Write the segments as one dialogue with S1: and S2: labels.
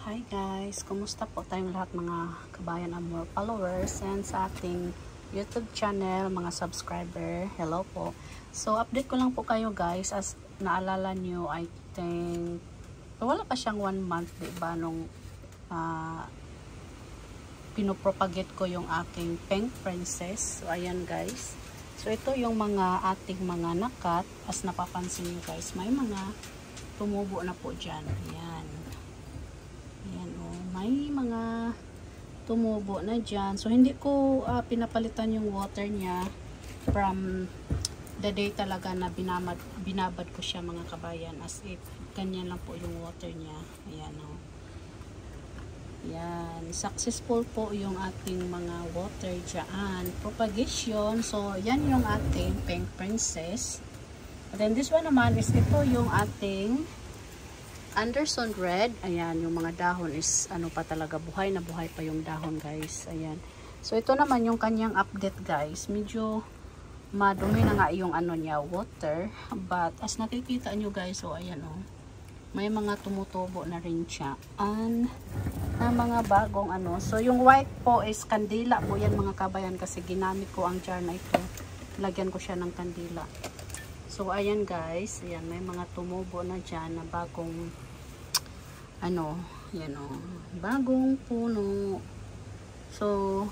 S1: Hi guys, kumusta po tayong lahat mga kabayan amor followers and sa ating YouTube channel, mga subscriber. Hello po. So update ko lang po kayo guys, as naalala nyo, I think wala pa siyang 1 month, diba, nung pinopropagate ko yung aking Pink Princess. So ayan guys. So ito yung mga ating mga nakat. As napapansin nyo guys, may mga tumubo na po dyan. Ayan. Ayan o. May mga tumubo na dyan. So hindi ko pinapalitan yung water niya from the day talaga na binabad ko siya mga kabayan. As if ganyan lang po yung water niya. Ayan o. Yan, successful po yung ating mga water dyan. Propagation. So, yan yung ating Pink Princess. And then, this one naman is ito yung ating Anderson Red. Ayan, yung mga dahon is ano pa talaga, buhay na buhay pa yung dahon guys. Ayan. So, ito naman yung kanyang update guys. Medyo madumi na nga yung ano niya, water. But, as nakikita nyo guys, so ayan o. May mga tumutubo na rin siya. And, na mga bagong ano. So, yung white po is kandila po yan mga kabayan kasi ginamit ko ang jar na ito. Lagyan ko siya ng kandila. So, ayan guys. Ayan, may mga tumubo na dyan na bagong ano, yan o. Bagong puno. So,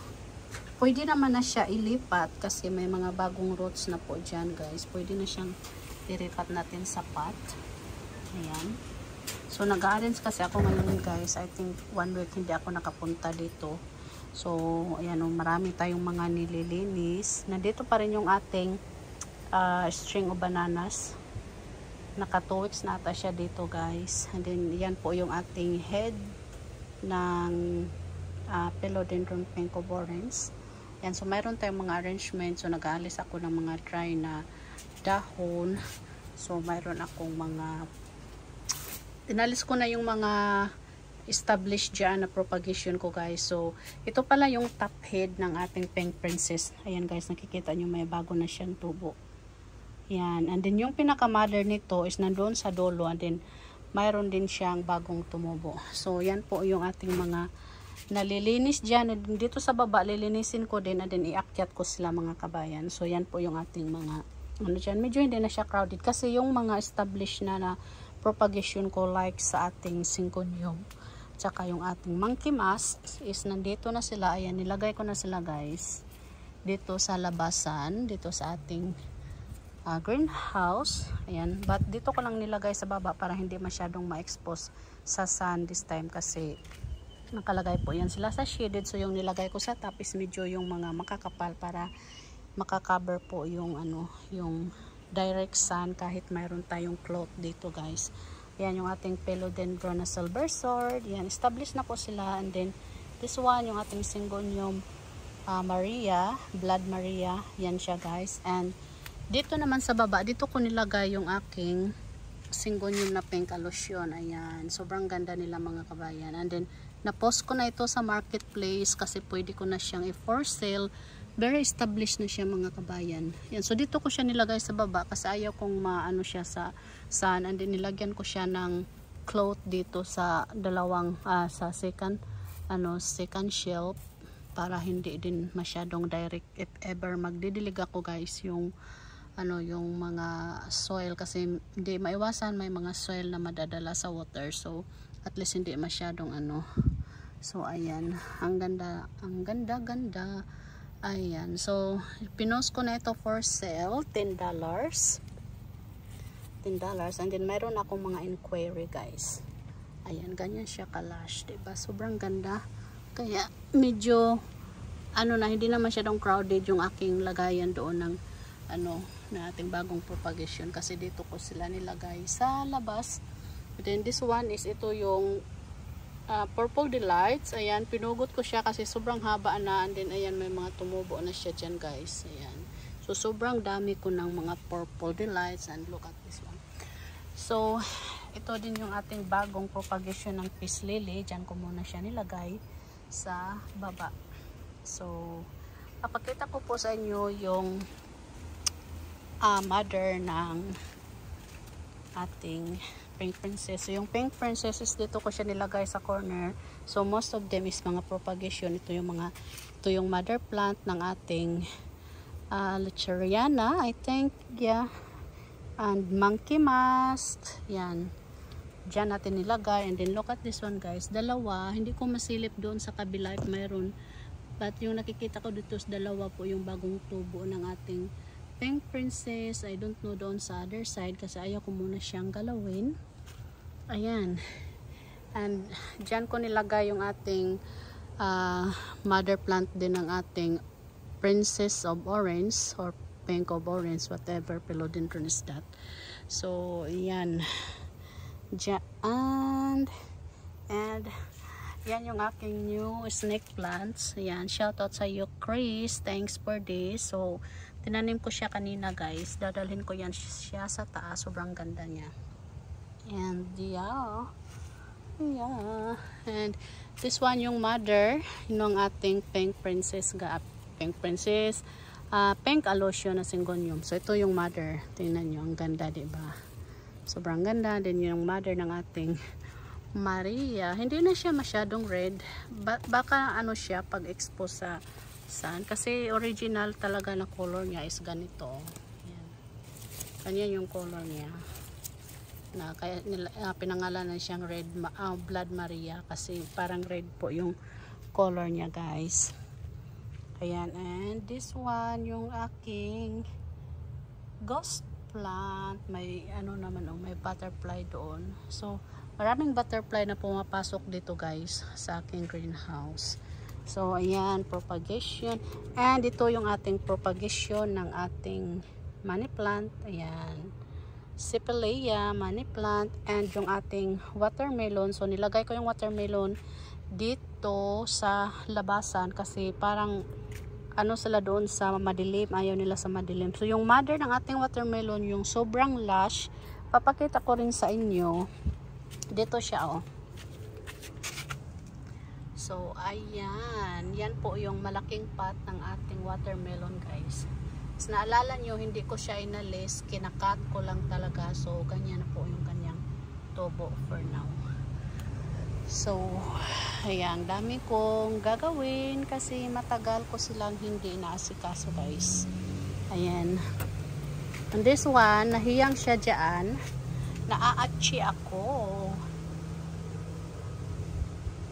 S1: pwede naman na siya ilipat kasi may mga bagong roots na po dyan guys. Pwede na siyang ilipat natin sa pot. Ayan. So, nag-arrange kasi ako ngayon guys. I think 1 week hindi ako nakapunta dito. So, ayan o, marami tayong mga nililinis. Nandito pa rin yung ating string of bananas. Naka 2 weeks na ata siya dito guys. And then, yan po yung ating head ng Philodendron pincoborens. Yan, so mayroon tayong mga arrangement. So, nag-aalis ako ng mga dry na dahon. So, mayroon akong mga inalis ko na yung mga established dyan na propagation ko guys. So, ito pala yung top head ng ating Pink Princess. Ayan guys, nakikita nyo may bago na siyang tubo. Yan. And then, yung pinaka-mother nito is nandoon sa dulo. And then, mayroon din siyang bagong tumubo. So, yan po yung ating mga nalilinis dyan. And dito sa baba, lilinisin ko din. And then, iakyat ko sila mga kabayan. So, yan po yung ating mga ano dyan. Medyo hindi na siya crowded. Kasi yung mga established na propagation ko like sa ating syngonium tsaka yung ating monkey mask is nandito na sila. Ayan, nilagay ko na sila guys dito sa labasan, dito sa ating greenhouse. Ayan, but dito ko lang nilagay sa baba para hindi masyadong ma-expose sa sun this time kasi nakalagay po yan sila sa shaded. So yung nilagay ko sa top is medyo yung mga makakapal para makakover po yung ano, yung direct sun kahit mayroon tayong cloth dito guys. Yan yung ating Philodendron na silver sword. Yan, established na po sila. And then this one yung ating syngonium Maria, Blood Maria. Yan siya guys. And dito naman sa baba, dito ko nilagay yung aking syngonium na pink allusion. Ayan, sobrang ganda nila mga kabayan. And then na-post ko na ito sa marketplace kasi pwede ko na siyang i-for sale. Very established na siya mga kabayan. Yan. So, dito ko siya nilagay sa baba kasi ayaw kong maano siya sa sun. And then, nilagyan ko siya ng cloth dito sa dalawang, sa second shelf para hindi din masyadong direct if ever magdidilig ako guys yung yung mga soil kasi hindi maiwasan may mga soil na madadala sa water. So, at least hindi masyadong So, ayan. Ang ganda. Ayan, so pinost ko na ito for sale, $10. And then mayroon akong mga inquiry guys. Ayan, ganyan siya kalash, diba? Sobrang ganda. Kaya medyo na hindi na masyadong crowded yung aking lagayan doon ng na ating bagong propagation kasi dito ko sila nilagay sa labas. And then this one is ito yung Purple Delights. Ayan, pinugot ko siya kasi sobrang haba na. And then, ayan, may mga tumubo na siya dyan, guys. Ayan. So, sobrang dami ko ng mga Purple Delights. And look at this one. So, ito din yung ating bagong propagation ng Peace Lily. Dyan ko muna siya nilagay sa baba. So, papakita ko po sa inyo yung mother ng ating Pink Princess. So yung Pink Princess is dito ko siya nilagay sa corner. So most of them is mga propagation. Ito yung mother plant ng ating Lecheriana, I think, yeah. And monkey mast, yan. Diyan natin nilagay. And then look at this one guys, dalawa. Hindi ko masilip doon sa kabila if mayroon. But yung nakikita ko dito is dalawa po yung bagong tubo ng ating Pink Princess. I don't know doon sa other side kasi ayaw ko muna siyang galawin. Ayan. And dyan ko nilagay yung ating mother plant din ng ating Princess of Orange or Pink of Orange, whatever philodendron is that. So, ayan. Dyan. And yan yung aking new snake plants. Ayan. Shoutout sa iyo, Chris. Thanks for this. So, tinanim ko siya kanina guys. Dadalhin ko yan siya sa taas. Sobrang ganda niya. And yeah. Yeah. And this one yung mother ng ating Pink Princess. Pink Princess. Pink Aloysium na Syngonium. So ito yung mother. Tingnan nyo. Ang ganda, diba? Sobrang ganda. Then yung mother ng ating Maria. Hindi na siya masyadong red. Baka ano siya pag expose sa sun. Kasi original talaga na color niya is ganito. Yan. Ganyan yung color niya. Na kaya pinangalanan siyang red blood Maria kasi parang red po yung color niya guys. Ayan. And this one yung aking ghost plant. May ano naman may butterfly doon. So maraming butterfly na pumapasok dito guys sa aking greenhouse. So ayan, propagation. And ito yung ating propagation ng ating money plant. Ayan. Sipilea, money plant. And yung ating watermelon. So nilagay ko yung watermelon dito sa labasan kasi parang ano sila doon sa madilim. Ayaw nila sa madilim. So yung mother ng ating watermelon, yung sobrang lush, papakita ko rin sa inyo. Dito siya oh. So ayan, yan po yung malaking pot ng ating watermelon guys. So, naalala nyo, hindi ko siya inalis, kinakat ko lang talaga. So ganyan na po yung kanyang tubo for now. So ayan, dami kong gagawin kasi matagal ko silang hindi inaasikaso guys. Ayan. And this one, nahiyang siya dyan. Naaachi ako.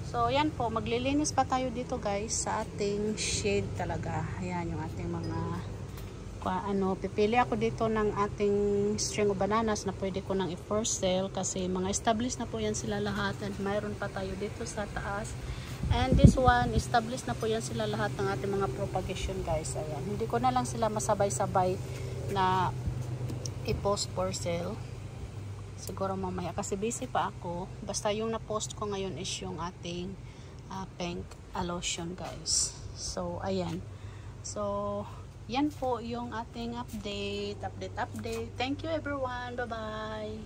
S1: So, yan po. Maglilinis pa tayo dito guys sa ating shade talaga. Ayan yung ating mga pipili ako dito ng ating string of bananas na pwede ko nang i-for sale kasi mga established na po yan sila lahat and mayroon pa tayo dito sa taas. And this one, established na po yan sila lahat ng ating mga propagation guys. Ayan. Hindi ko na lang sila masabay-sabay na i-post for sale. Siguro mamaya kasi busy pa ako. Basta yung na-post ko ngayon is yung ating Pink Aloysium guys. So, ayan. So, yan po yung ating update. Thank you everyone. Bye-bye.